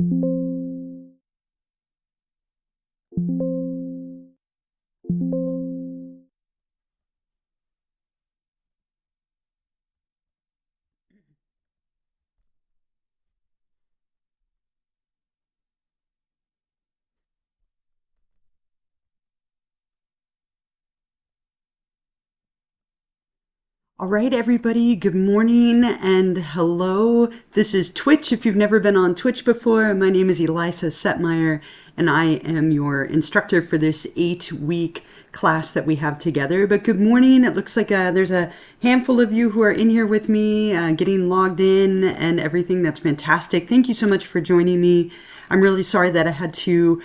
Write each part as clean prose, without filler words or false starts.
All right, everybody, good morning and hello. This is Twitch. If you've never been on Twitch before, my name is Elisa Setmire, and I am your instructor for this 8-week class that we have together. But good morning. It looks like there's a handful of you who are in here with me, getting logged in and everything. That's fantastic. Thank you so much for joining me. I'm really sorry that I had to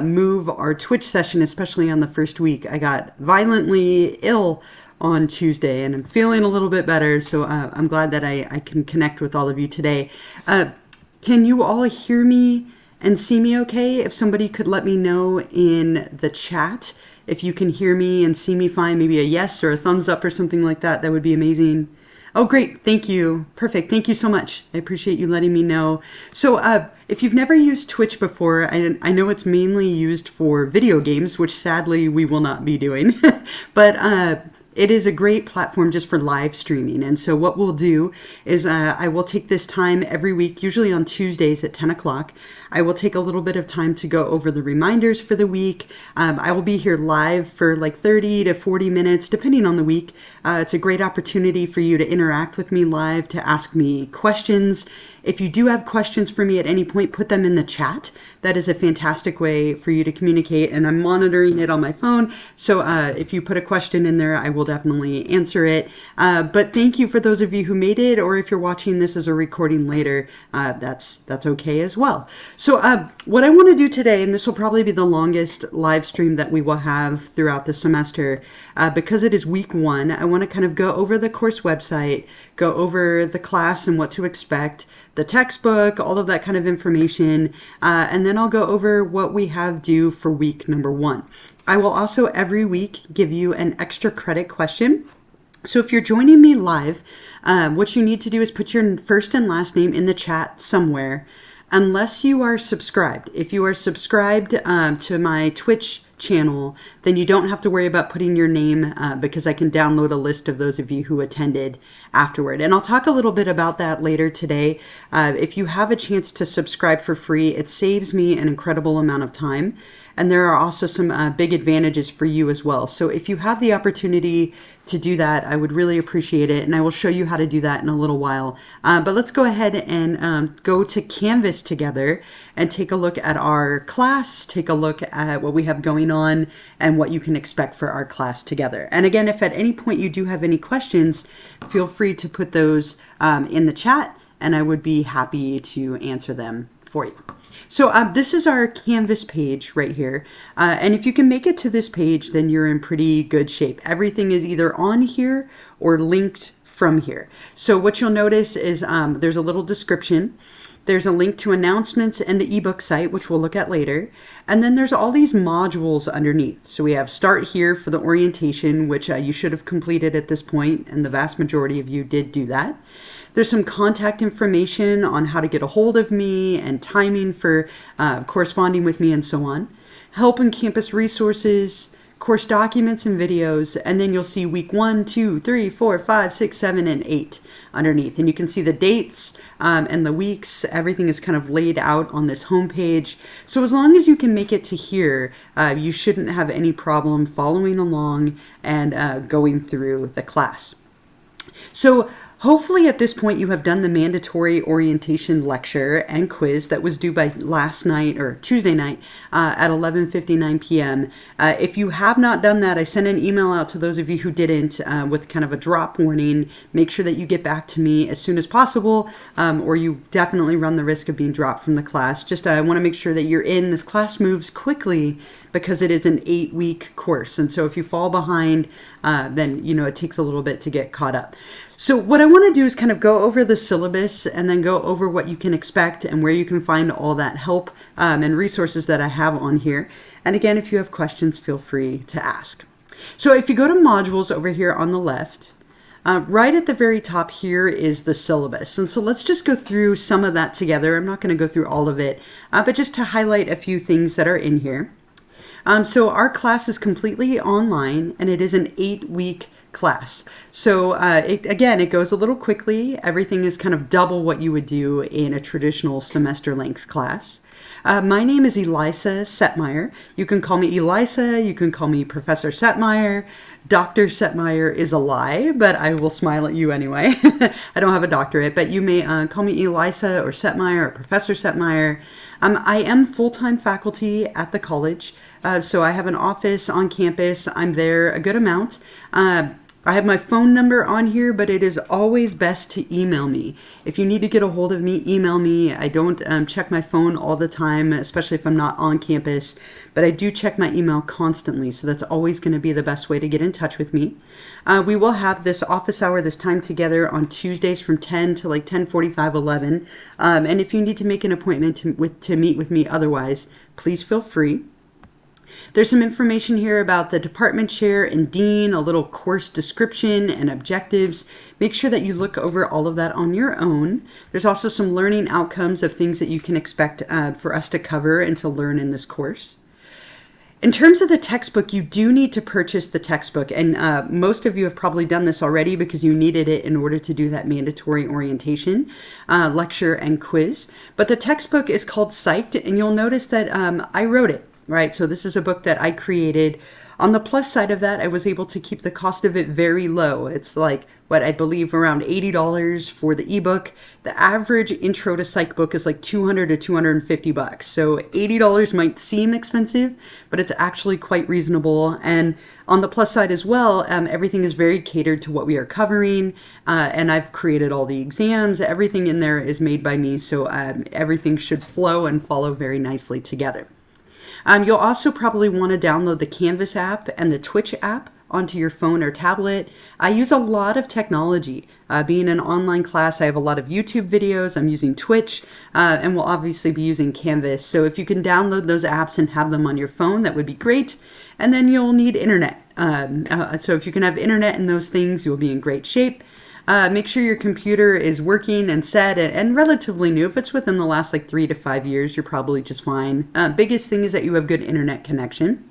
move our Twitch session, especially on the first week. I got violently ill on Tuesday and I'm feeling a little bit better, so I'm glad that I can connect with all of you today. Can you all hear me and see me okay? If somebody could let me know in the chat if you can hear me and see me fine, maybe a yes or a thumbs up or something like that, that would be amazing. Oh, great. Thank you. Perfect. Thank you so much. I appreciate you letting me know. So if you've never used Twitch before, I know it's mainly used for video games, which sadly we will not be doing, but it is a great platform just for live streaming. And so what we'll do is I will take this time every week, usually on Tuesdays at 10 o'clock. I will take a little bit of time to go over the reminders for the week. I will be here live for like 30 to 40 minutes, depending on the week. It's a great opportunity for you to interact with me live, to ask me questions. If you do have questions for me at any point, put them in the chat. That is a fantastic way for you to communicate, and I'm monitoring it on my phone. So if you put a question in there, I will definitely answer it. But thank you for those of you who made it, or if you're watching this as a recording later, that's okay as well. So what I want to do today, and this will probably be the longest live stream that we will have throughout the semester, because it is week 1, I want to kind of go over the course website, go over the class and what to expect, the textbook, all of that kind of information, and then I'll go over what we have due for week number 1. I will also every week give you an extra credit question. So if you're joining me live, what you need to do is put your first and last name in the chat somewhere, unless you are subscribed. If you are subscribed to my Twitch channel, then you don't have to worry about putting your name because I can download a list of those of you who attended afterward. And I'll talk a little bit about that later today. If you have a chance to subscribe for free, it saves me an incredible amount of time. And there are also some big advantages for you as well. So if you have the opportunity to do that, I would really appreciate it. And I will show you how to do that in a little while. But let's go ahead and go to Canvas together and take a look at our class, take a look at what we have going on and what you can expect for our class together. And again, if at any point you do have any questions, feel free to put those in the chat and I would be happy to answer them for you. So this is our Canvas page right here. And if you can make it to this page, then you're in pretty good shape. Everything is either on here or linked from here. So what you'll notice is there's a little description. There's a link to announcements and the ebook site, which we'll look at later. And then there's all these modules underneath. So we have Start Here for the orientation, which you should have completed at this point, and the vast majority of you did do that. There's some contact information on how to get a hold of me and timing for corresponding with me and so on. Help and campus resources, course documents and videos, and then you'll see week 1, 2, 3, 4, 5, 6, 7, and 8 underneath. And you can see the dates and the weeks. Everything is kind of laid out on this homepage. So as long as you can make it to here, you shouldn't have any problem following along and going through the class. So hopefully at this point you have done the mandatory orientation lecture and quiz that was due by last night or Tuesday night at 11:59 p.m. If you have not done that, I sent an email out to those of you who didn't with kind of a drop warning. Make sure that you get back to me as soon as possible or you definitely run the risk of being dropped from the class. Just I want to make sure that you're in. This class moves quickly because it is an 8-week course. And so if you fall behind, then, you know, it takes a little bit to get caught up. So what I want to do is kind of go over the syllabus and then go over what you can expect and where you can find all that help and resources that I have on here. And again, if you have questions, feel free to ask. So if you go to modules over here on the left, Right at the very top here is the syllabus. And so let's just go through some of that together. I'm not going to go through all of it, but just to highlight a few things that are in here. So our class is completely online, and it is an 8-week class. So again, it goes a little quickly. Everything is kind of double what you would do in a traditional semester length class. My name is Elisa Setmire. You can call me Elisa. You can call me Professor Setmire. Dr. Setmire is a lie, but I will smile at you anyway. I don't have a doctorate, but you may call me Elisa or Setmire or Professor Setmire. I am full-time faculty at the college, so I have an office on campus. I'm there a good amount. I have my phone number on here, but it is always best to email me. If you need to get a hold of me, email me. I don't check my phone all the time, especially if I'm not on campus, but I do check my email constantly, so that's always going to be the best way to get in touch with me. We will have this office hour, this time together on Tuesdays from 10 to like 10:45, 11. And if you need to make an appointment to meet with me otherwise, please feel free. There's some information here about the department chair and dean, a little course description and objectives. Make sure that you look over all of that on your own. There's also some learning outcomes of things that you can expect for us to cover and to learn in this course. In terms of the textbook, you do need to purchase the textbook, and most of you have probably done this already because you needed it in order to do that mandatory orientation, lecture, and quiz. But the textbook is called Psyched, and you'll notice that I wrote it. Right, so this is a book that I created. On the plus side of that, I was able to keep the cost of it very low. It's like, what I believe around $80 for the ebook. The average Intro to Psych book is like $200 to $250. So $80 might seem expensive, but it's actually quite reasonable. And on the plus side as well, everything is very catered to what we are covering. And I've created all the exams. Everything in there is made by me, so everything should flow and follow very nicely together. You'll also probably want to download the Canvas app and the Twitch app onto your phone or tablet. I use a lot of technology. Being an online class, I have a lot of YouTube videos. I'm using Twitch, and we'll obviously be using Canvas. So if you can download those apps and have them on your phone, that would be great. And then you'll need internet. So if you can have internet and those things, you'll be in great shape. Make sure your computer is working and set and relatively new. If it's within the last like 3 to 5 years, you're probably just fine. Biggest thing is that you have good internet connection.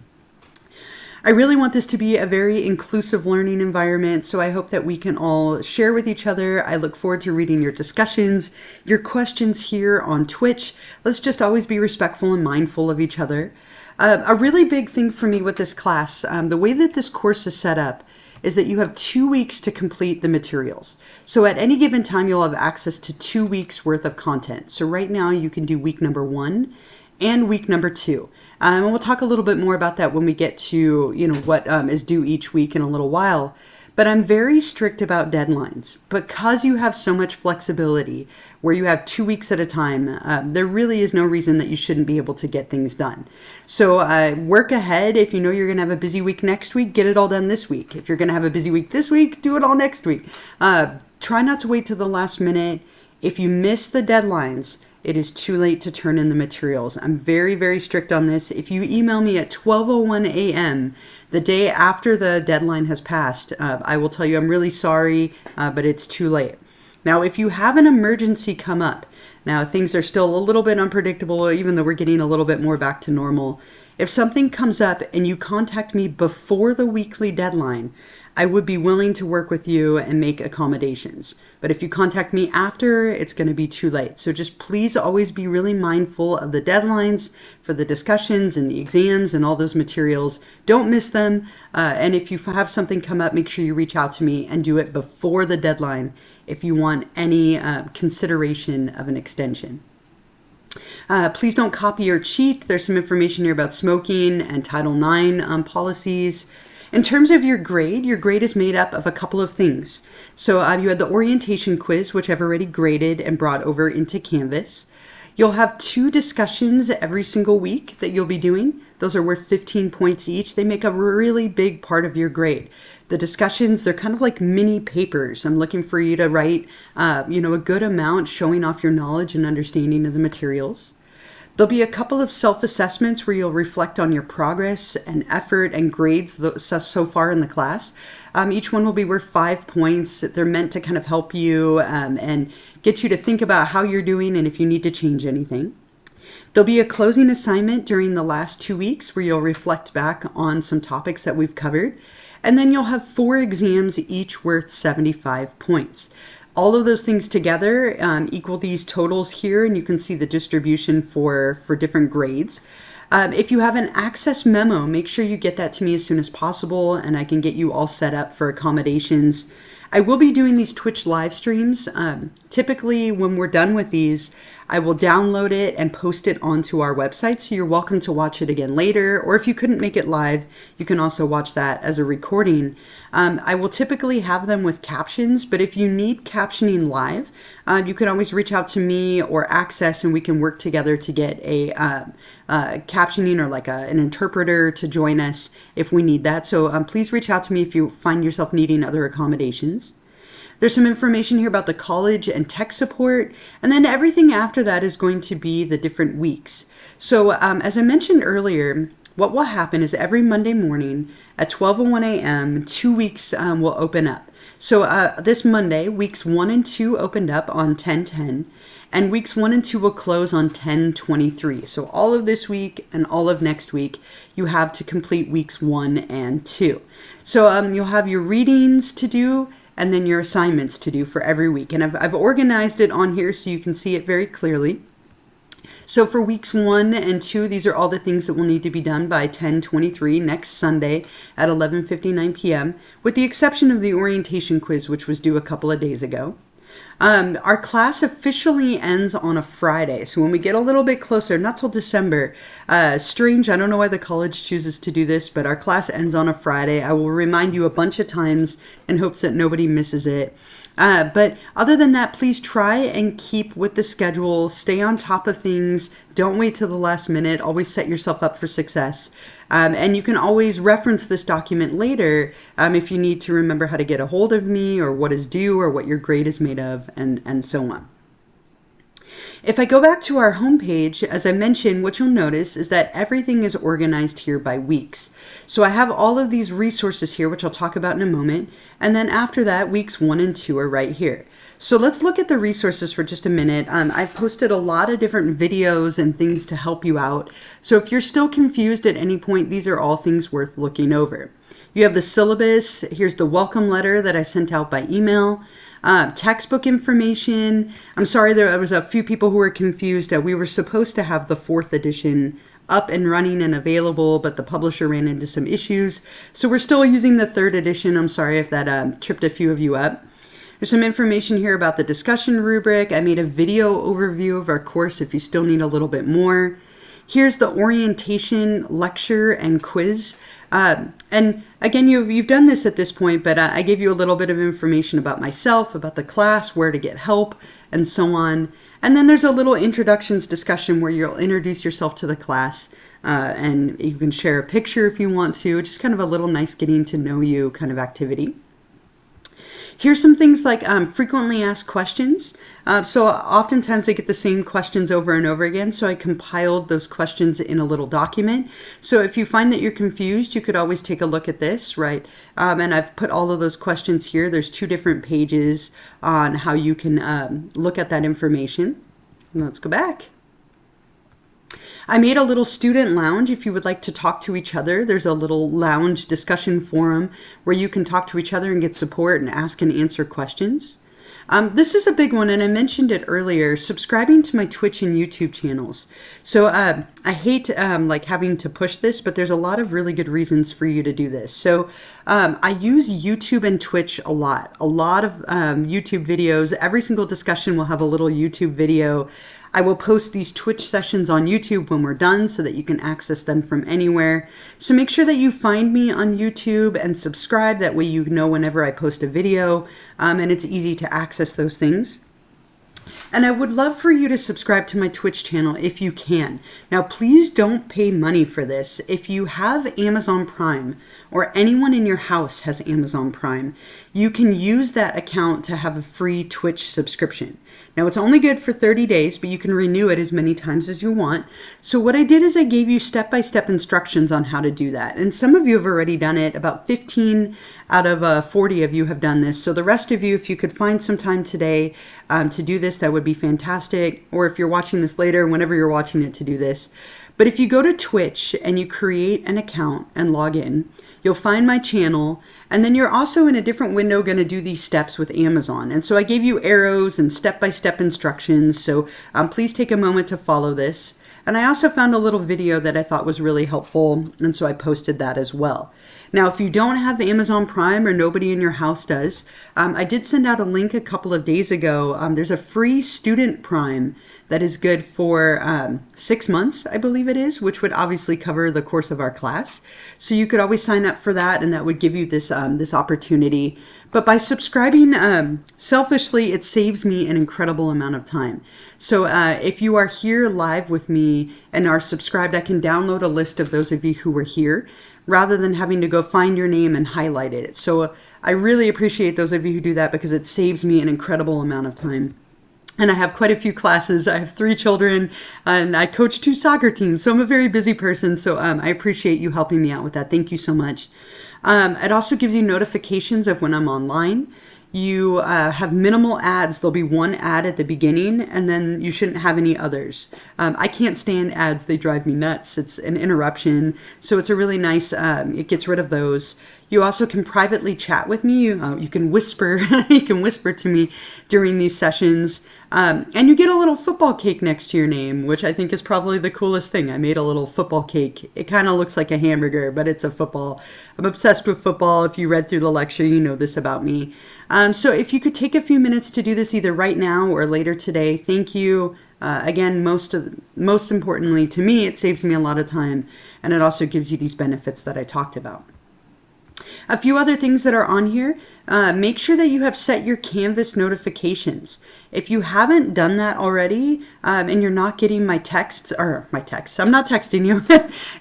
I really want this to be a very inclusive learning environment, so I hope that we can all share with each other. I look forward to reading your discussions, your questions here on Twitch. Let's just always be respectful and mindful of each other. A really big thing for me with this class, the way that this course is set up, is that you have 2 weeks to complete the materials. So at any given time, you'll have access to 2 weeks worth of content. So right now you can do week number 1 and week number 2. And we'll talk a little bit more about that when we get to, what is due each week in a little while. But I'm very strict about deadlines because you have so much flexibility where you have 2 weeks at a time. There really is no reason that you shouldn't be able to get things done. So work ahead. If you know you're going to have a busy week next week, get it all done this week. If you're going to have a busy week this week, do it all next week. Try not to wait till the last minute. If you miss the deadlines, it is too late to turn in the materials. I'm very, very strict on this. If you email me at 12:01 a.m., the day after the deadline has passed, I will tell you I'm really sorry, but it's too late. Now, if you have an emergency come up, now things are still a little bit unpredictable, even though we're getting a little bit more back to normal. If something comes up and you contact me before the weekly deadline, I would be willing to work with you and make accommodations. But if you contact me after, it's going to be too late. So just please always be really mindful of the deadlines for the discussions and the exams and all those materials. Don't miss them. And if you have something come up, make sure you reach out to me and do it before the deadline if you want any consideration of an extension. Please don't copy or cheat. There's some information here about smoking and Title IX policies. In terms of your grade is made up of a couple of things. So you had the orientation quiz, which I've already graded and brought over into Canvas. You'll have 2 discussions every single week that you'll be doing. Those are worth 15 points each. They make a really big part of your grade. The discussions, they're kind of like mini papers. I'm looking for you to write, a good amount showing off your knowledge and understanding of the materials. There'll be a couple of self-assessments where you'll reflect on your progress and effort and grades so far in the class. Each one will be worth 5 points. They're meant to kind of help you and get you to think about how you're doing and if you need to change anything. There'll be a closing assignment during the last 2 weeks where you'll reflect back on some topics that we've covered. And then you'll have 4 exams, each worth 75 points. All of those things together equal these totals here, and you can see the distribution for different grades. If you have an access memo, make sure you get that to me as soon as possible, and I can get you all set up for accommodations. I will be doing these Twitch live streams. Typically, when we're done with these, I will download it and post it onto our website, so you're welcome to watch it again later, or if you couldn't make it live, you can also watch that as a recording. I will typically have them with captions, but if you need captioning live, you can always reach out to me or Access, and we can work together to get a captioning or like an interpreter to join us if we need that. So please reach out to me if you find yourself needing other accommodations. There's some information here about the college and tech support, and then everything after that is going to be the different weeks. So as I mentioned earlier, what will happen is every Monday morning at 12:01 a.m., 2 weeks will open up. So this Monday, weeks 1 and 2 opened up on 10/10, and weeks 1 and 2 will close on 10/23. So all of this week and all of next week, you have to complete weeks 1 and 2. So you'll have your readings to do, and then your assignments to do for every week. And I've organized it on here so you can see it very clearly. So for weeks 1 and 2, these are all the things that will need to be done by 10/23 next Sunday at 11:59 p.m., with the exception of the orientation quiz, which was due a couple of days ago. Our class officially ends on a Friday. So when we get a little bit closer, not till December, strange, I don't know why the college chooses to do this, but our class ends on a Friday. I will remind you a bunch of times in hopes that nobody misses it. But other than that, please try and keep with the schedule, stay on top of things, don't wait till the last minute, always set yourself up for success. And you can always reference this document later if you need to remember how to get a hold of me or what is due or what your grade is made of and so on. If I go back to our homepage, as I mentioned, what you'll notice is that everything is organized here by weeks. So I have all of these resources here, which I'll talk about in a moment. And then after that, weeks 1 and 2 are right here. So let's look at the resources for just a minute. I've posted a lot of different videos and things to help you out. So if you're still confused at any point, these are all things worth looking over. You have the syllabus. Here's the welcome letter that I sent out by email. Textbook information. I'm sorry, there was a few people who were confused. We were supposed to have the 4th edition up and running and available, but the publisher ran into some issues. So we're still using the 3rd edition. I'm sorry if that tripped a few of you up. There's some information here about the discussion rubric. I made a video overview of our course if you still need a little bit more. Here's the orientation lecture and quiz. And again, you've done this at this point, but I gave you a little bit of information about myself, about the class, where to get help, and so on. And then there's a little introductions discussion where you'll introduce yourself to the class, and you can share a picture if you want to. Just kind of a little nice getting to know you kind of activity. Here's some things like frequently asked questions. So oftentimes I get the same questions over and over again, so I compiled those questions in a little document. So if you find that you're confused, you could always take a look at this, right? And I've put all of those questions here. There's 2 different pages on how you can look at that information. And let's go back. I made a little student lounge if you would like to talk to each other. There's a little lounge discussion forum where you can talk to each other and get support and ask and answer questions. This is a big one, and I mentioned it earlier, subscribing to my Twitch and YouTube channels. So I hate like having to push this, but there's a lot of really good reasons for you to do this. So I use YouTube and Twitch a lot of YouTube videos. Every single discussion will have a little YouTube video. I will post these Twitch sessions on YouTube when we're done so that you can access them from anywhere. So make sure that you find me on YouTube and subscribe. That way you know whenever I post a video, and it's easy to access those things. And I would love for you to subscribe to my Twitch channel if you can. Now, please don't pay money for this. If you have Amazon Prime, or anyone in your house has Amazon Prime, you can use that account to have a free Twitch subscription. Now, it's only good for 30 days, but you can renew it as many times as you want. So what I did is I gave you step-by-step instructions on how to do that. And some of you have already done it. About 15 out of 40 of you have done this. So the rest of you, if you could find some time today to do this, that would be fantastic. Or if you're watching this later, whenever you're watching it, to do this. But if you go to Twitch and you create an account and log in, you'll find my channel, and then you're also in a different window going to do these steps with Amazon. And so I gave you arrows and step-by-step instructions, so please take a moment to follow this. And I also found a little video that I thought was really helpful, and so I posted that as well. Now, if you don't have Amazon Prime or nobody in your house does, I did send out a link a couple of days ago. There's a free student Prime that is good for 6 months, I believe it is, which would obviously cover the course of our class. So you could always sign up for that, and that would give you this, this opportunity. But by subscribing selfishly, it saves me an incredible amount of time. So if you are here live with me and are subscribed, I can download a list of those of you who were here, rather than having to go find your name and highlight it. So I really appreciate those of you who do that, because it saves me an incredible amount of time. And I have quite a few classes. I have 3 children, and I coach 2 soccer teams. So I'm a very busy person. So I appreciate you helping me out with that. Thank you so much. It also gives you notifications of when I'm online. You have minimal ads. There'll be 1 ad at the beginning, and then you shouldn't have any others. I can't stand ads. They drive me nuts. It's an interruption. So it's a really nice, it gets rid of those. You also can privately chat with me. You can whisper, you can whisper to me during these sessions. And you get a little football cake next to your name, which I think is probably the coolest thing. I made a little football cake. It kind of looks like a hamburger, but it's a football. I'm obsessed with football. If you read through the lecture, you know this about me. So if you could take a few minutes to do this either right now or later today, thank you. Again, most importantly to me, it saves me a lot of time, and it also gives you these benefits that I talked about. A few other things that are on here, make sure that you have set your Canvas notifications. If you haven't done that already, and you're not getting my texts, I'm not texting you.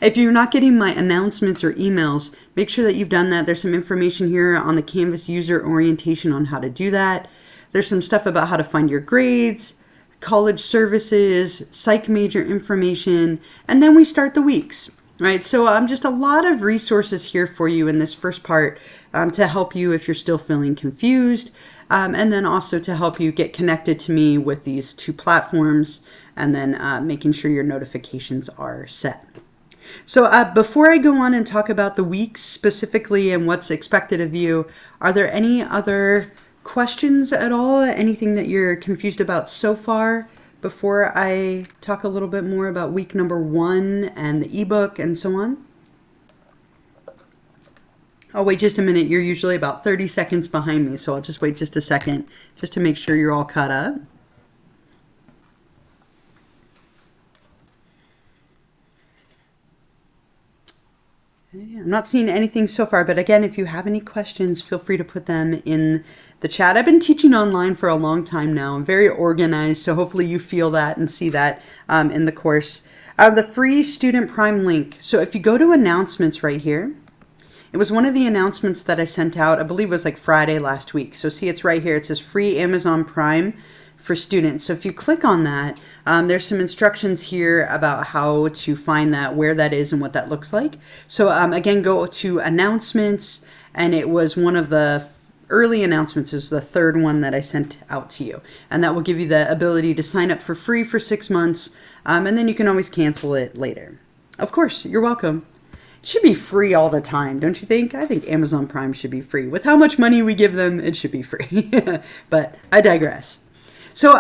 If you're not getting my announcements or emails, make sure that you've done that. There's some information here on the Canvas user orientation on how to do that. There's some stuff about how to find your grades, college services, psych major information, and then we start the weeks. Right, so just a lot of resources here for you in this first part to help you if you're still feeling confused, and then also to help you get connected to me with these 2 platforms, and then making sure your notifications are set. So before I go on and talk about the weeks specifically and what's expected of you, are there any other questions at all? Anything that you're confused about so far? Before I talk a little bit more about week number 1 and the ebook and so on. I'll wait just a minute. You're usually about 30 seconds behind me, so I'll just wait just a second just to make sure you're all caught up. I'm not seeing anything so far, but again, if you have any questions, feel free to put them in the chat. I've been teaching online for a long time now. I'm very organized, so hopefully you feel that and see that in the course. The free Student Prime link. So if you go to announcements right here, it was one of the announcements that I sent out, I believe it was like Friday last week. So see, it's right here. It says free Amazon Prime for students. So if you click on that, there's some instructions here about how to find that, where that is, and what that looks like. So again, go to announcements, and it was one of the early announcements. Is the 3rd one that I sent out to you, and that will give you the ability to sign up for free for 6 months, and then you can always cancel it later. Of course, you're welcome. It should be free all the time, don't you think? I think Amazon Prime should be free. With how much money we give them, it should be free. But I digress. So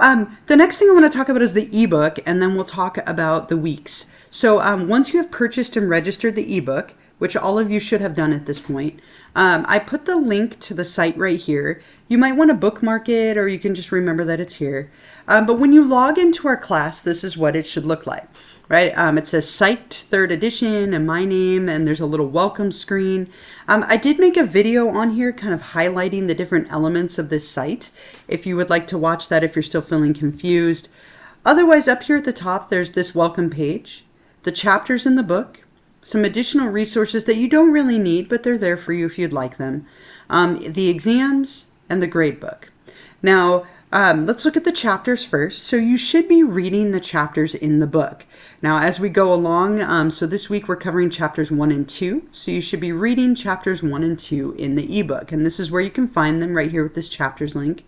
the next thing I want to talk about is the ebook, and then we'll talk about the weeks. So once you have purchased and registered the ebook, which all of you should have done at this point, I put the link to the site right here. You might want to bookmark it, or you can just remember that it's here. But when you log into our class, this is what it should look like. right? It says Psyched 3rd edition and my name, and there's a little welcome screen. I did make a video on here kind of highlighting the different elements of this site, if you would like to watch that if you're still feeling confused. Otherwise, up here at the top, there's this welcome page, the chapters in the book, some additional resources that you don't really need, but they're there for you if you'd like them, the exams, and the grade book. Now, let's look at the chapters first. So you should be reading the chapters in the book. Now, as we go along, so this week we're covering chapters 1 and 2. So you should be reading chapters 1 and 2 in the ebook. And this is where you can find them right here with this chapters link.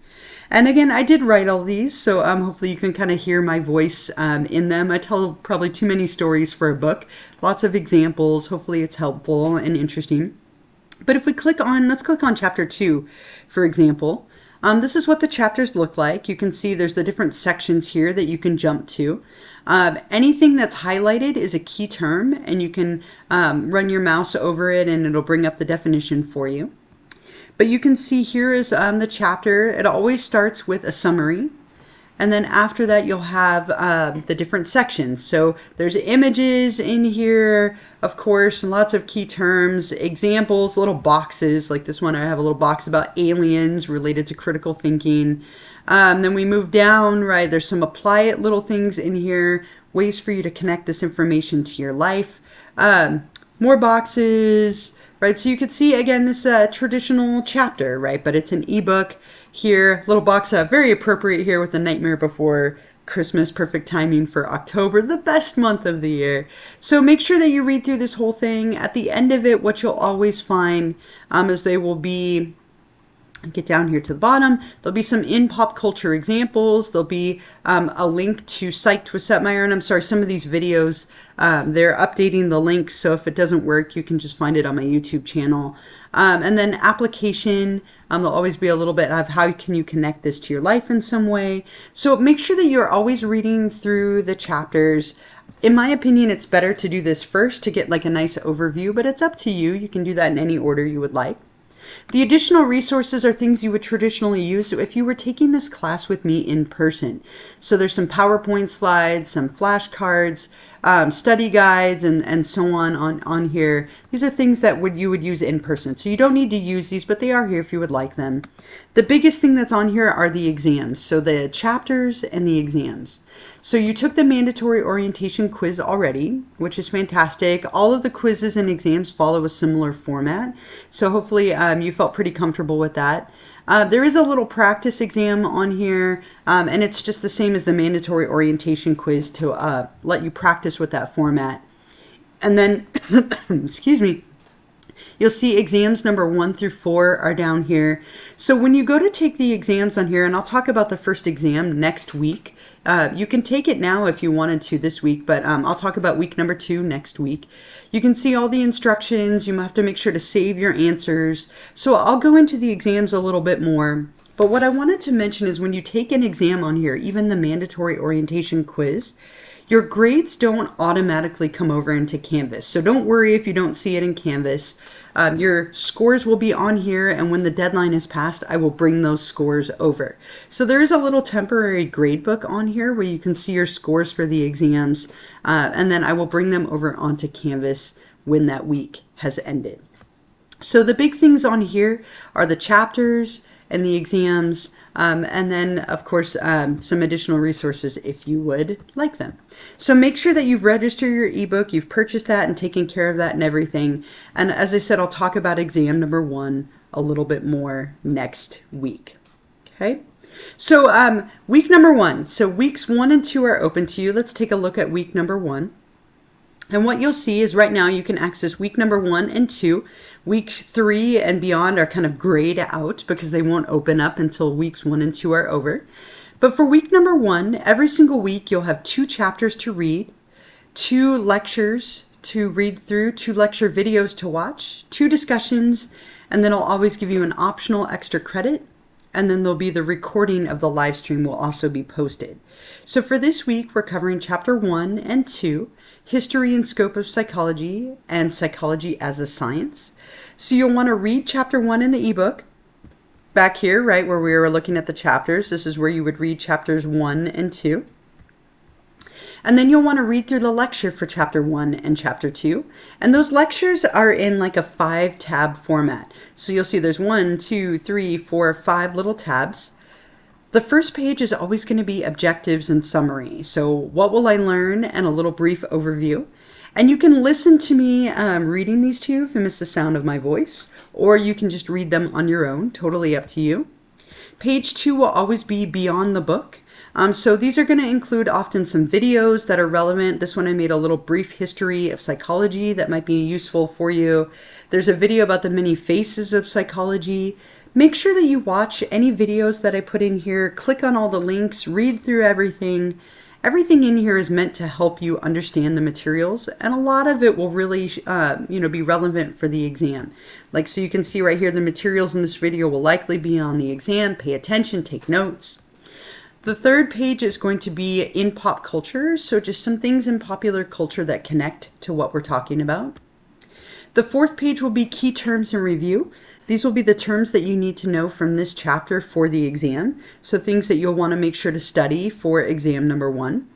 And again, I did write all these, so hopefully you can kind of hear my voice in them. I tell probably too many stories for a book. Lots of examples. Hopefully it's helpful and interesting. But if we let's click on chapter 2, for example. This is what the chapters look like. You can see there's the different sections here that you can jump to. Anything that's highlighted is a key term, and you can run your mouse over it and it'll bring up the definition for you. But you can see here is the chapter. It always starts with a summary. And then after that, you'll have the different sections. So there's images in here, of course, and lots of key terms, examples, little boxes. Like this one, I have a little box about aliens related to critical thinking. Then we move down, right? There's some apply it little things in here, ways for you to connect this information to your life. More boxes, right? So you could see, again, this traditional chapter, right? But it's an ebook. Here, little box, very appropriate here with the Nightmare Before Christmas, perfect timing for October, the best month of the year. So make sure that you read through this whole thing. At the end of it, what you'll always find is they will be, get down here to the bottom, there'll be some in pop culture examples. There'll be a link to Psyched with Setmire, and I'm sorry, some of these videos, they're updating the link, so if it doesn't work, you can just find it on my YouTube channel. And then application, there'll always be a little bit of how can you connect this to your life in some way. So make sure that you're always reading through the chapters. In my opinion, it's better to do this first to get like a nice overview, but it's up to you. You can do that in any order you would like. The additional resources are things you would traditionally use if you were taking this class with me in person. So there's some PowerPoint slides, some flashcards, study guides, and so on here. These are things that you would use in person. So you don't need to use these, but they are here if you would like them. The biggest thing that's on here are the exams. So the chapters and the exams. So you took the mandatory orientation quiz already, which is fantastic. All of the quizzes and exams follow a similar format. So hopefully you felt pretty comfortable with that. There is a little practice exam on here, and it's just the same as the mandatory orientation quiz to let you practice with that format. And then, excuse me, you'll see exams number 1 through 4 are down here. So when you go to take the exams on here, and I'll talk about the first exam next week. You can take it now if you wanted to this week, but I'll talk about week number 2 next week. You can see all the instructions. You have to make sure to save your answers. So I'll go into the exams a little bit more. But what I wanted to mention is when you take an exam on here, even the mandatory orientation quiz, your grades don't automatically come over into Canvas. So don't worry if you don't see it in Canvas. Your scores will be on here, and when the deadline is passed, I will bring those scores over. So there is a little temporary grade book on here where you can see your scores for the exams, and then I will bring them over onto Canvas when that week has ended. So the big things on here are the chapters and the exams, and then, of course, some additional resources if you would like them. So make sure that you've registered your ebook, you've purchased that and taken care of that and everything. And as I said, I'll talk about exam number 1 a little bit more next week. Okay? So week number 1. So weeks 1 and 2 are open to you. Let's take a look at week number 1. And what you'll see is right now you can access week number 1 and 2. Weeks 3 and beyond are kind of grayed out because they won't open up until weeks 1 and 2 are over. But for week number 1, every single week you'll have 2 chapters to read, 2 lectures to read through, 2 lecture videos to watch, 2 discussions, and then I'll always give you an optional extra credit. And then there'll be the recording of the live stream will also be posted. So for this week, we're covering chapter 1 and 2, History and Scope of Psychology and Psychology as a Science. So you'll want to read chapter 1 in the ebook. Back here, right where we were looking at the chapters, this is where you would read chapters 1 and 2. And then you'll want to read through the lecture for chapter 1 and chapter 2. And those lectures are in like a 5-tab format. So you'll see there's 1, 2, 3, 4, 5 little tabs. The first page is always going to be objectives and summary. So what will I learn and a little brief overview. And you can listen to me reading these to you if you miss the sound of my voice, or you can just read them on your own, totally up to you. Page 2 will always be beyond the book. So these are going to include often some videos that are relevant. This one I made a little brief history of psychology that might be useful for you. There's a video about the many faces of psychology. Make sure that you watch any videos that I put in here, click on all the links, read through everything. Everything in here is meant to help you understand the materials, and a lot of it will really, be relevant for the exam. Like, so you can see right here, the materials in this video will likely be on the exam. Pay attention, take notes. The third page is going to be in pop culture, so just some things in popular culture that connect to what we're talking about. The fourth page will be key terms and review. These will be the terms that you need to know from this chapter for the exam. So things that you'll want to make sure to study for exam number 1.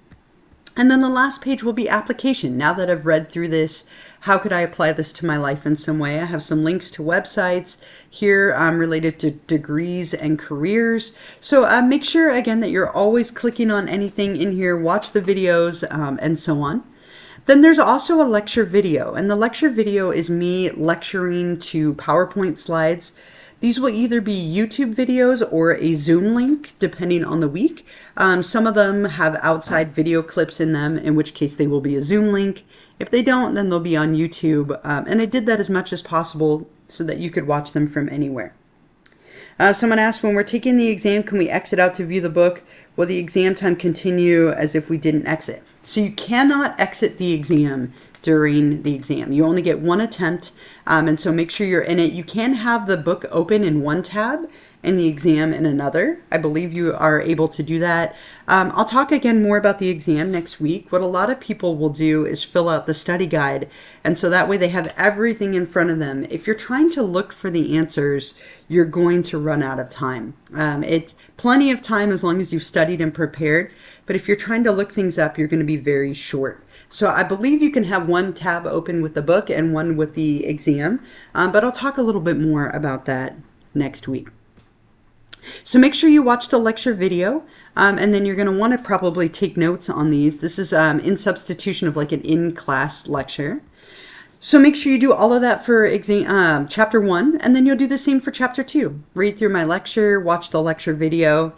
And then the last page will be application. Now that I've read through this, how could I apply this to my life in some way? I have some links to websites here related to degrees and careers. So make sure, again, that you're always clicking on anything in here, watch the videos, and so on. Then there's also a lecture video, and the lecture video is me lecturing to PowerPoint slides. These will either be YouTube videos or a Zoom link, depending on the week. Some of them have outside video clips in them, in which case they will be a Zoom link. If they don't, then they'll be on YouTube. And I did that as much as possible so that you could watch them from anywhere. Someone asked, when we're taking the exam, can we exit out to view the book? Will the exam time continue as if we didn't exit? So you cannot exit the exam during the exam. You only get one attempt, and so make sure you're in it. You can have the book open in one tab and the exam in another. I believe you are able to do that. I'll talk again more about the exam next week. What a lot of people will do is fill out the study guide, and so that way they have everything in front of them. If you're trying to look for the answers, you're going to run out of time. It's plenty of time as long as you've studied and prepared, but if you're trying to look things up, you're going to be very short. So I believe you can have one tab open with the book and one with the exam, but I'll talk a little bit more about that next week. So make sure you watch the lecture video, and then you're going to want to probably take notes on these. This is in substitution of like an in-class lecture. So make sure you do all of that for exam chapter 1, and then you'll do the same for chapter 2. Read through my lecture, watch the lecture video,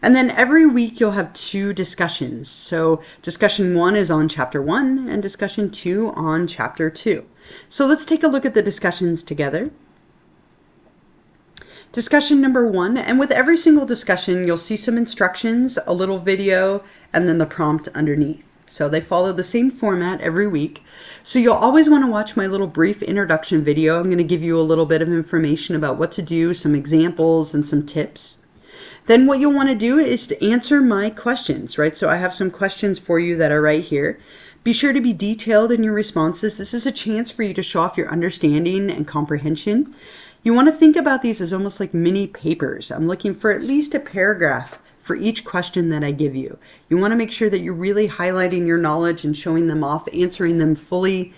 and then every week you'll have 2 discussions. So discussion 1 is on chapter 1 and discussion 2 on chapter 2. So let's take a look at the discussions together. Discussion number 1, and with every single discussion, you'll see some instructions, a little video, and then the prompt underneath. So they follow the same format every week. So you'll always want to watch my little brief introduction video. I'm going to give you a little bit of information about what to do, some examples, and some tips. Then what you'll want to do is to answer my questions, right? So I have some questions for you that are right here. Be sure to be detailed in your responses. This is a chance for you to show off your understanding and comprehension. You want to think about these as almost like mini papers. I'm looking for at least a paragraph for each question that I give you. You want to make sure that you're really highlighting your knowledge and showing them off, answering them fully.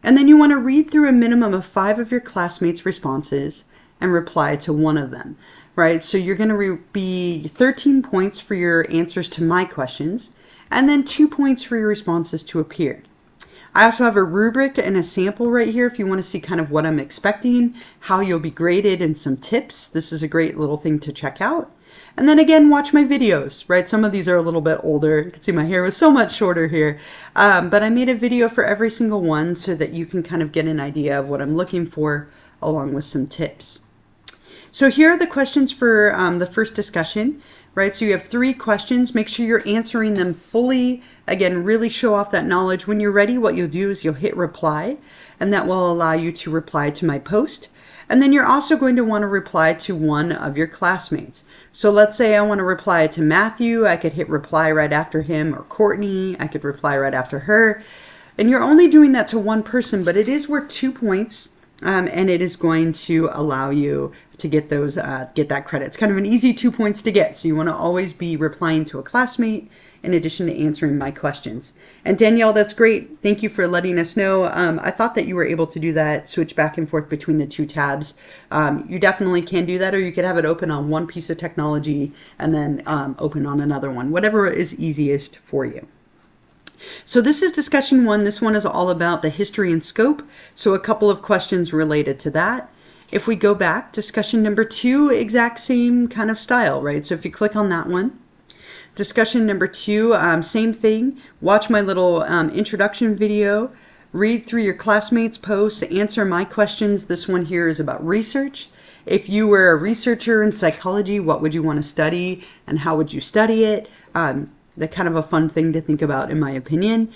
And then you want to read through a minimum of 5 of your classmates' responses and reply to one of them, right? So you're going to be 13 points for your answers to my questions, and then 2 points for your responses to a peer. I also have a rubric and a sample right here if you want to see kind of what I'm expecting, how you'll be graded, and some tips. This is a great little thing to check out. And then again, watch my videos, right? Some of these are a little bit older. You can see my hair was so much shorter here. But I made a video for every single one so that you can kind of get an idea of what I'm looking for along with some tips. So here are the questions for the first discussion, right? So you have 3 questions. Make sure you're answering them fully. Again, really show off that knowledge. When you're ready, what you'll do is you'll hit reply, and that will allow you to reply to my post. And then you're also going to want to reply to one of your classmates. So let's say I want to reply to Matthew. I could hit reply right after him, or Courtney. I could reply right after her. And you're only doing that to one person, but it is worth 2 points and it is going to allow you to get those get that credit. It's kind of an easy 2 points to get, so you want to always be replying to a classmate in addition to answering my questions. And Danielle, that's great. Thank you for letting us know. I thought that you were able to do that, switch back and forth between the 2 tabs. You definitely can do that, or you could have it open on one piece of technology and then open on another one, whatever is easiest for you. So this is discussion 1. This one is all about the history and scope. So a couple of questions related to that. If we go back, discussion number 2, exact same kind of style, right? So if you click on that one, discussion number 2, same thing. Watch my little introduction video, read through your classmates' posts, answer my questions. This one here is about research. If you were a researcher in psychology, what would you want to study and how would you study it? That kind of a fun thing to think about, in my opinion.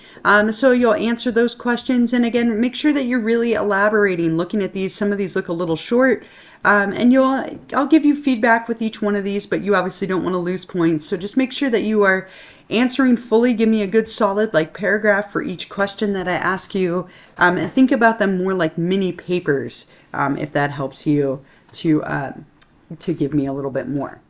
So you'll answer those questions, and again, make sure that you're really elaborating, looking at these. Some of these look a little short, and I'll give you feedback with each one of these, but you obviously don't want to lose points. So just make sure that you are answering fully. Give me a good solid paragraph for each question that I ask you, and think about them more like mini papers, if that helps you to give me a little bit more.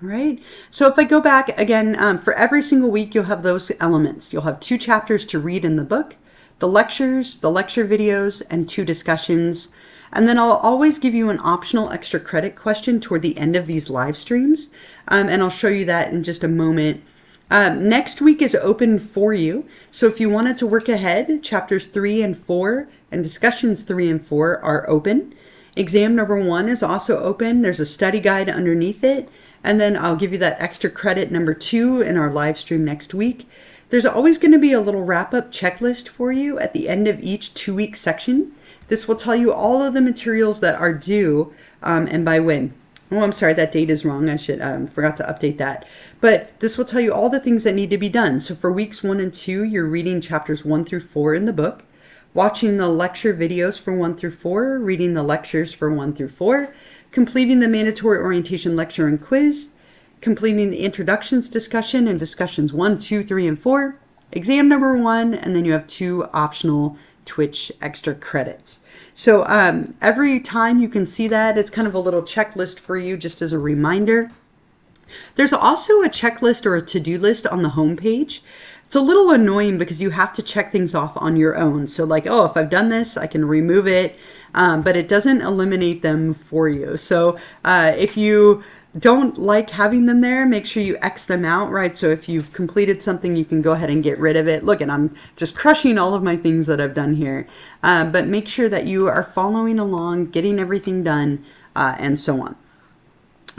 All right. So if I go back again, for every single week, you'll have those elements. You'll have 2 chapters to read in the book, the lectures, the lecture videos, and 2 discussions. And then I'll always give you an optional extra credit question toward the end of these live streams. And I'll show you that in just a moment. Next week is open for you. So if you wanted to work ahead, chapters 3 and 4 and discussions 3 and 4 are open. Exam number 1 is also open. There's a study guide underneath it. And then I'll give you that extra credit number 2 in our live stream next week. There's always going to be a little wrap-up checklist for you at the end of each 2-week section. This will tell you all of the materials that are due and by when. Oh, I'm sorry, that date is wrong. I should forgot to update that. But this will tell you all the things that need to be done. So for weeks 1 and 2, you're reading chapters 1 through 4 in the book, watching the lecture videos for 1 through 4, reading the lectures for 1 through 4, completing the mandatory orientation lecture and quiz, completing the introductions discussion and discussions 1, 2, 3, and 4, exam number 1, and then you have 2 optional Twitch extra credits. So every time you can see that, it's kind of a little checklist for you just as a reminder. There's also a checklist or a to-do list on the homepage. It's a little annoying because you have to check things off on your own. So oh, if I've done this, I can remove it, but it doesn't eliminate them for you. So if you don't like having them there, make sure you X them out, right? So if you've completed something, you can go ahead and get rid of it. Look, and I'm just crushing all of my things that I've done here. But make sure that you are following along, getting everything done, and so on.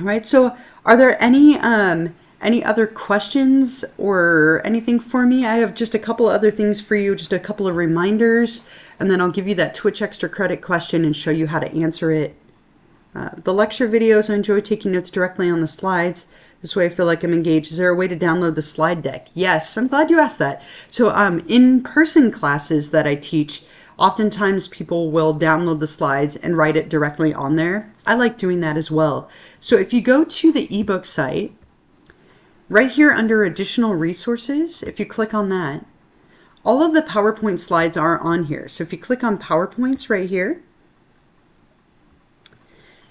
All right, so are there any other questions or anything for me? I have just a couple other things for you, just a couple of reminders, and then I'll give you that Twitch extra credit question and show you how to answer it. The lecture videos, I enjoy taking notes directly on the slides. This way I feel like I'm engaged. Is there a way to download the slide deck? Yes, I'm glad you asked that. So in-person classes that I teach, oftentimes people will download the slides and write it directly on there. I like doing that as well. So if you go to the ebook site, right here under additional resources, if you click on that, all of the PowerPoint slides are on here. So if you click on PowerPoints right here,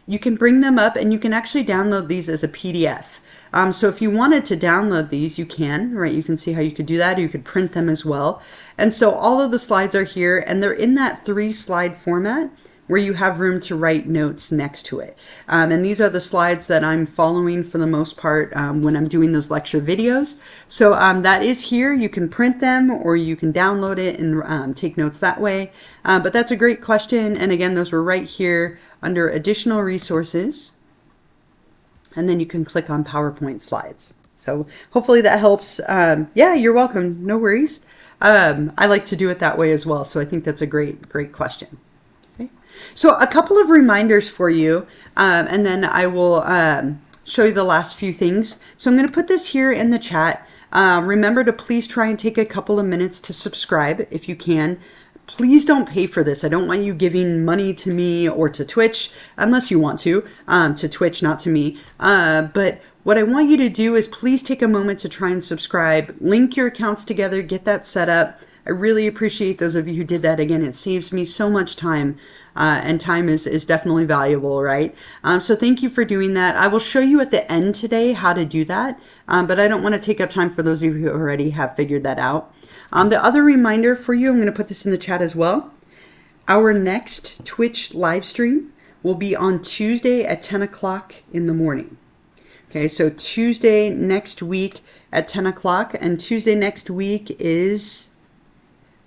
you can bring them up and you can actually download these as a PDF. So if you wanted to download these, you can, right? You can see how you could do that, or you could print them as well. And so all of the slides are here, and they're in that 3-slide format where you have room to write notes next to it. And these are the slides that I'm following for the most part when I'm doing those lecture videos. So that is here. You can print them or you can download it and take notes that way. But that's a great question. And again, those were right here under additional resources. And then you can click on PowerPoint slides. So hopefully that helps. Yeah, you're welcome. No worries. I like to do it that way as well. So I think that's a great question. So a couple of reminders for you, and then I will show you the last few things. So I'm going to put this here in the chat. Remember to please try and take a couple of minutes to subscribe if you can. Please don't pay for this. I don't want you giving money to me or to Twitch, unless you want to Twitch, not to me. But what I want you to do is please take a moment to try and subscribe, link your accounts together, get that set up. I really appreciate those of you who did that. Again, it saves me so much time, and time is definitely valuable, right? So thank you for doing that. I will show you at the end today how to do that, but I don't want to take up time for those of you who already have figured that out. The other reminder for you, I'm going to put this in the chat as well. Our next Twitch live stream will be on Tuesday at 10 o'clock in the morning. Okay, so Tuesday next week at 10 o'clock, and Tuesday next week is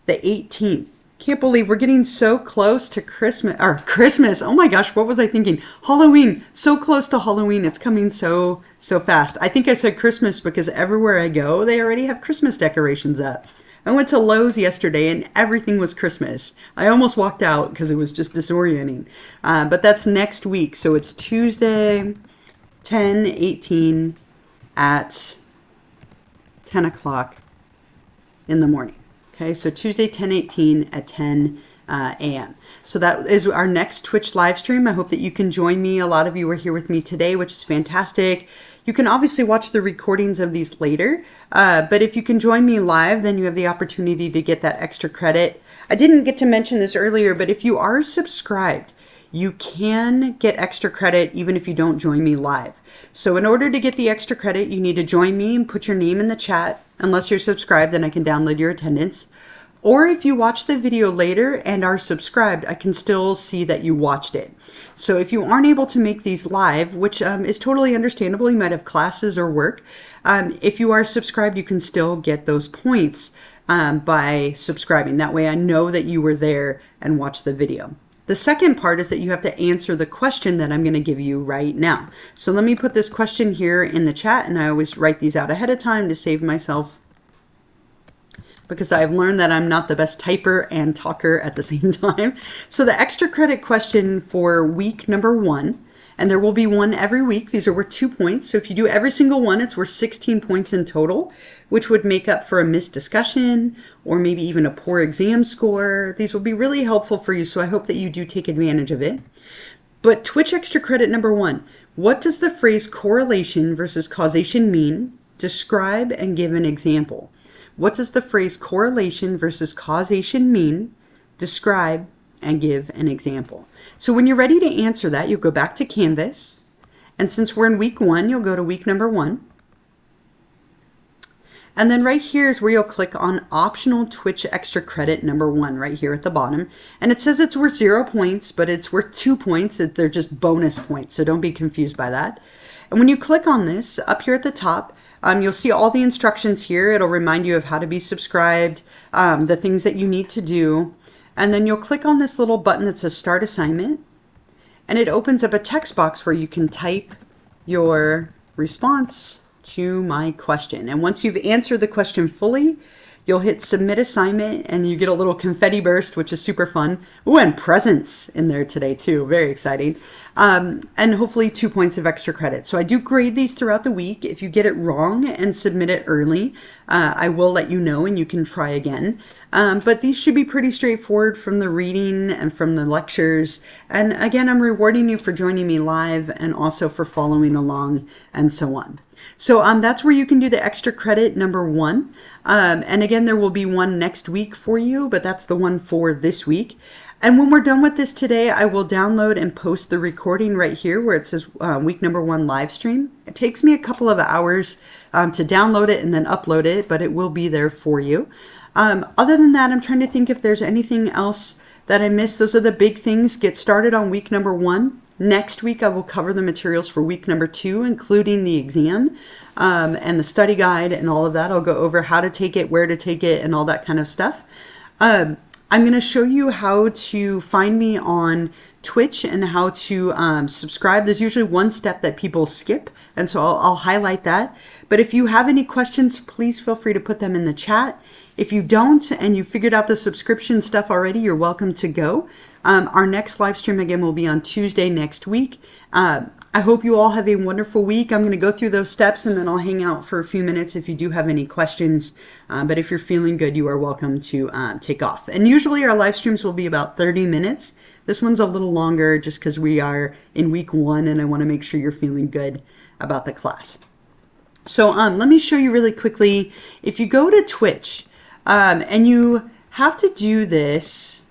the 18th. Can't believe we're getting so close to Christmas. Oh my gosh, what was I thinking? Halloween, so close to Halloween. It's coming so fast. I think I said Christmas because everywhere I go, they already have Christmas decorations up. I went to Lowe's yesterday and everything was Christmas. I almost walked out because it was just disorienting. But that's next week. So it's Tuesday, 10/18 at 10 o'clock in the morning. Okay, so Tuesday, 10/18 at 10 a.m. So that is our next Twitch live stream. I hope that you can join me. A lot of you are here with me today, which is fantastic. You can obviously watch the recordings of these later, but if you can join me live, then you have the opportunity to get that extra credit. I didn't get to mention this earlier, but if you are subscribed, you can get extra credit even if you don't join me live. So in order to get the extra credit, you need to join me and put your name in the chat. Unless you're subscribed, then I can download your attendance. Or if you watch the video later and are subscribed, I can still see that you watched it. So if you aren't able to make these live, which is totally understandable, you might have classes or work. If you are subscribed, you can still get those points by subscribing. That way I know that you were there and watched the video. The second part is that you have to answer the question that I'm going to give you right now. So let me put this question here in the chat, and I always write these out ahead of time to save myself, because I've learned that I'm not the best typer and talker at the same time. So the extra credit question for week number 1, and there will be one every week. These are worth 2 points. So if you do every single one, it's worth 16 points in total, which would make up for a missed discussion or maybe even a poor exam score. These will be really helpful for you, so I hope that you do take advantage of it. But Twitch extra credit number 1, what does the phrase correlation versus causation mean? Describe and give an example. What does the phrase correlation versus causation mean? Describe and give an example. So when you're ready to answer that, you'll go back to Canvas. And since we're in week 1, you'll go to week number 1. And then right here is where you'll click on optional Twitch extra credit number 1 right here at the bottom. And it says it's worth 0 points, but it's worth 2 points. They're just bonus points, so don't be confused by that. And when you click on this, up here at the top, you'll see all the instructions here. It'll remind you of how to be subscribed, the things that you need to do. And then you'll click on this little button that says Start Assignment. And it opens up a text box where you can type your response to my question. And once you've answered the question fully, you'll hit Submit Assignment and you get a little confetti burst, which is super fun. Ooh, and presents in there today too. Very exciting. And hopefully 2 points of extra credit. So I do grade these throughout the week. If you get it wrong and submit it early, I will let you know and you can try again. But these should be pretty straightforward from the reading and from the lectures. And again, I'm rewarding you for joining me live and also for following along and so on. So that's where you can do the extra credit number 1. And again, there will be one next week for you, but that's the one for this week. And when we're done with this today, I will download and post the recording right here where it says week number 1 live stream. It takes me a couple of hours to download it and then upload it, but it will be there for you. Other than that, I'm trying to think if there's anything else that I missed. Those are the big things. Get started on week number 1. Next week, I will cover the materials for week number 2, including the exam and the study guide and all of that. I'll go over how to take it, where to take it, and all that kind of stuff. I'm going to show you how to find me on Twitch and how to subscribe. There's usually one step that people skip, and so I'll highlight that. But if you have any questions, please feel free to put them in the chat. If you don't and you figured out the subscription stuff already, you're welcome to go. Our next live stream again will be on Tuesday next week. I hope you all have a wonderful week. I'm going to go through those steps and then I'll hang out for a few minutes if you do have any questions. But if you're feeling good, you are welcome to take off. And usually our live streams will be about 30 minutes. This one's a little longer just because we are in week 1 and I want to make sure you're feeling good about the class. So let me show you really quickly. If you go to Twitch, And you have to do this.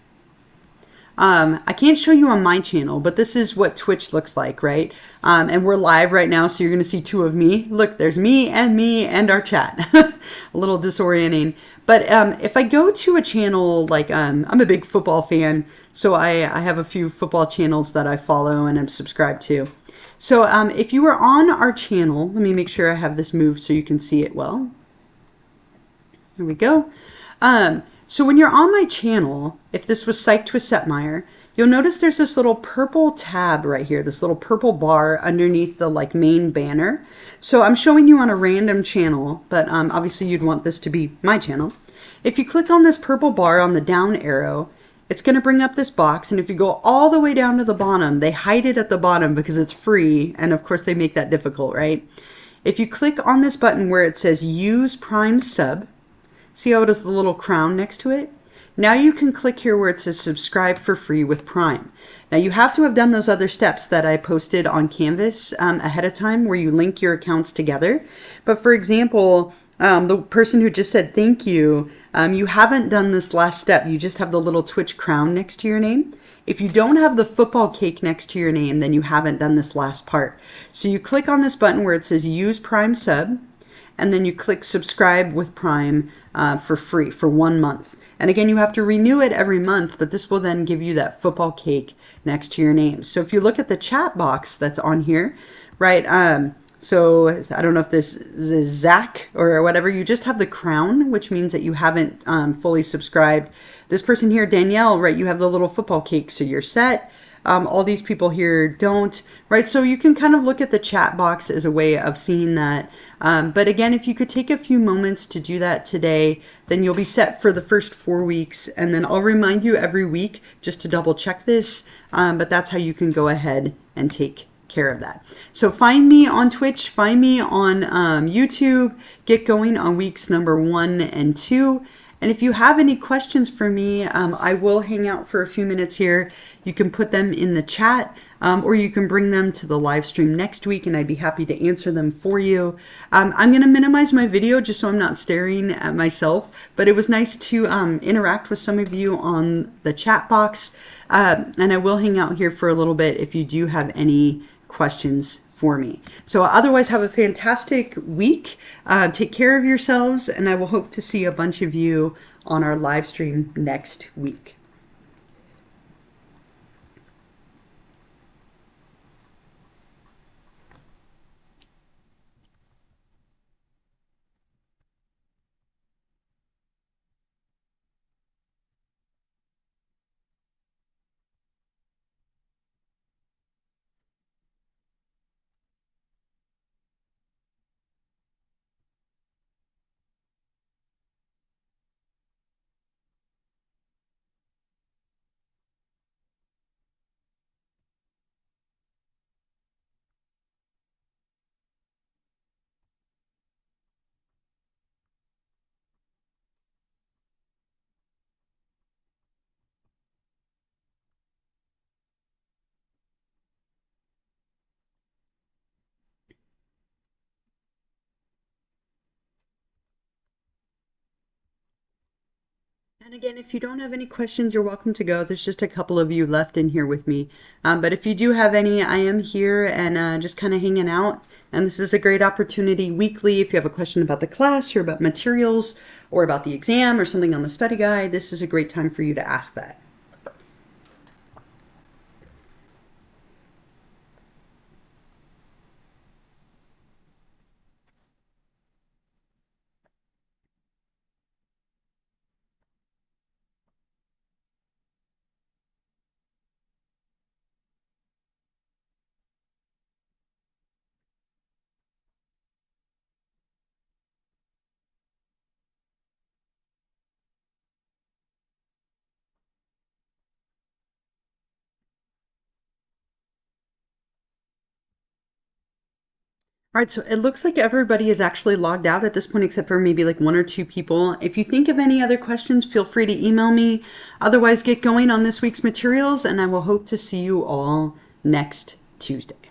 I can't show you on my channel, but this is what Twitch looks like, right? And we're live right now, so you're going to see two of me. Look, there's me and our chat. A little disorienting. But if I go to a channel, like I'm a big football fan, so I have a few football channels that I follow and I'm subscribed to. So if you were on our channel, let me make sure I have this moved so you can see it well. There we go. So when you're on my channel, if this was Psyched with Setmire, you'll notice there's this little purple tab right here, this little purple bar underneath the like main banner. So I'm showing you on a random channel, but obviously you'd want this to be my channel. If you click on this purple bar on the down arrow, it's going to bring up this box. And if you go all the way down to the bottom, they hide it at the bottom because it's free. And of course they make that difficult, right? If you click on this button where it says use Prime sub, see how it has the little crown next to it? Now you can click here where it says subscribe for free with Prime. Now you have to have done those other steps that I posted on Canvas ahead of time where you link your accounts together. But for example, the person who just said thank you, you haven't done this last step. You just have the little Twitch crown next to your name. If you don't have the football cake next to your name, then you haven't done this last part. So you click on this button where it says use Prime sub, and then you click subscribe with Prime for free for 1 month. And again, you have to renew it every month, but this will then give you that football cake next to your name. So if you look at the chat box that's on here, right? So I don't know if this is Zach or whatever, you just have the crown, which means that you haven't fully subscribed. This person here, Danielle, right? You have the little football cake, so you're set. All these people here don't, right? So you can kind of look at the chat box as a way of seeing that. But again, if you could take a few moments to do that today, then you'll be set for the first 4 weeks. And then I'll remind you every week just to double check this. But that's how you can go ahead and take care of that. So find me on Twitch, find me on YouTube, get going on weeks number 1 and 2. And if you have any questions for me, I will hang out for a few minutes here. You can put them in the chat, or you can bring them to the live stream next week, and I'd be happy to answer them for you. I'm going to minimize my video just so I'm not staring at myself, but it was nice to interact with some of you on the chat box, and I will hang out here for a little bit if you do have any questions for me. So otherwise, have a fantastic week. Take care of yourselves, and I will hope to see a bunch of you on our live stream next week. And again, if you don't have any questions, you're welcome to go. There's just a couple of you left in here with me. But if you do have any, I am here and just kind of hanging out. And this is a great opportunity weekly. If you have a question about the class or about materials or about the exam or something on the study guide, this is a great time for you to ask that. All right, so it looks like everybody is actually logged out at this point, except for maybe like 1 or 2 people. If you think of any other questions, feel free to email me. Otherwise, get going on this week's materials, and I will hope to see you all next Tuesday.